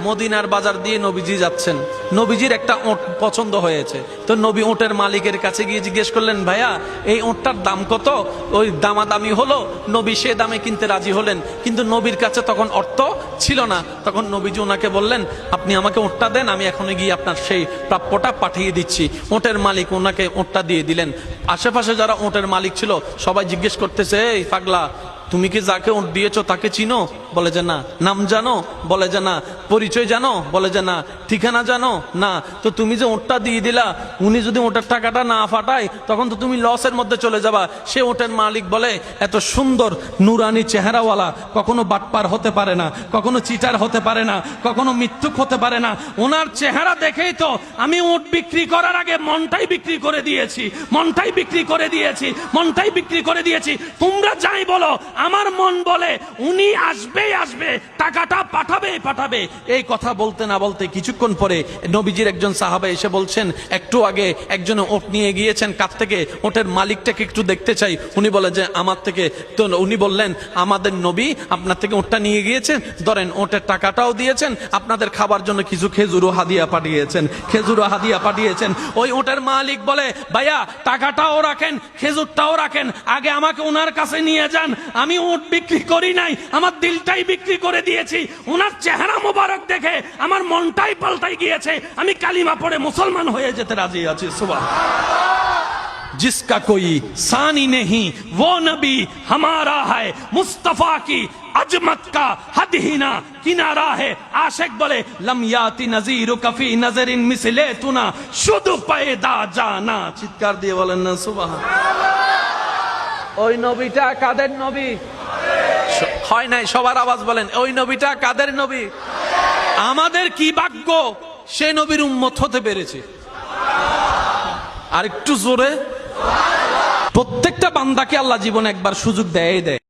মদিনার বাজার দিয়ে নবীজি যাচ্ছেন, নবীজির একটা ওট পছন্দ হয়েছে। তো নবী ওটের মালিকের কাছে গিয়ে জিজ্ঞেস করলেন, ভাইয়া এই ওটটার দাম কত? ওই দামাদামি হলো, নবী সে দামে কিনতে রাজি হলেন, কিন্তু নবীর কাছে তখন অর্থ ছিল না। তখন নবীজি ওনাকে বললেন, আপনি আমাকে ওটটা দেন, আমি এখনই গিয়ে আপনার সেই প্রাপ্যটা পাঠিয়ে দিচ্ছি। ওটের মালিক ওনাকে ওটটা দিয়ে দিলেন। আশেপাশে যারা ওটের মালিক ছিল সবাই জিজ্ঞেস করতেছে, এই পাগলা, তুমি কি যাকে ওট দিয়েছো তাকে চিনো? বলে যে না। নাম জানো? বলে যে না। পরিচয় জানো? বলে যে না। ঠিকানা জানো? না। তো তুমি যে ওটটা দিয়ে দিলা, উনি যদি ওটার টাকাটা না ফাটায় তখন তো তুমি লসের মধ্যে চলে যাবা। সে ওটের মালিক বলে, এত সুন্দর নুরানি চেহারাওয়ালা কখনো বাটপার হতে পারে না, কখনো চিটার হতে পারে না, কখনো মিথ্যুক হতে পারে না। ওনার চেহারা দেখেই তো আমি ওট বিক্রি করার আগে মনটাই বিক্রি করে দিয়েছি, মনটাই বিক্রি করে দিয়েছি, মনটাই বিক্রি করে দিয়েছি। তোমরা যাই বলো, আমার মন বলে উনি আসবেই আসবে, টাকাটা পাঠাবেই পাঠাবে। এই কথা বলতে না বলতে কিছুক্ষণ পরে নবীজির একজন সাহাবা এসে বলছেন, একটু আগে একজন ওট নিয়ে গিয়েছেন কাছ থেকে, ওটের মালিকটাকে একটু দেখতে চাই। উনি বলে যে আমার থেকে। তো উনি বললেন, আমাদের নবী আপনার থেকে ওটটা নিয়ে গিয়েছেন, ধরেন ওটের টাকাটাও দিয়েছেন, আপনাদের খাবার জন্য কিছু খেজুরও হাদিয়া পাঠিয়েছেন, খেজুরও হাদিয়া পাঠিয়েছেন। ওই ওটের মালিক বলে, ভাইয়া টাকাটাও রাখেন, খেজুরটাও রাখেন, আগে আমাকে ওনার কাছে নিয়ে যান। আমি উট বিক্রি করি নাই, আমার দিলটাই বিক্রি করে দিয়েছি। ওনার চেহারা মোবারক দেখে আমার মনটাই পাল্টাই গিয়েছে, আমি কালিমা পড়ে মুসলমান হয়ে যেতে রাজি আছি। সুবহানাল্লাহ। जिसका कोई सानी नहीं वो नबी हमारा है, मुस्तफा की अजमत का हद ही ना किनारा है। आशिक बोले, लम याति नजीरु कफी नजरिन मिसले तुना शुद्ध पैदा जाना। चित्कार दिए बोलेन ना सुबहानाल्लाह। ওই নবীটা কাদের নবী? হয় নাই, সবার আওয়াজ বলেন, ওই নবীটা কাদের নবী? আমাদের কি ভাগ্য সে নবীর উম্মত হতে পেরেছে। আর একটু জোরে। প্রত্যেকটা বান্দাকে আল্লাহ জীবনে একবার সুযোগ দেয়।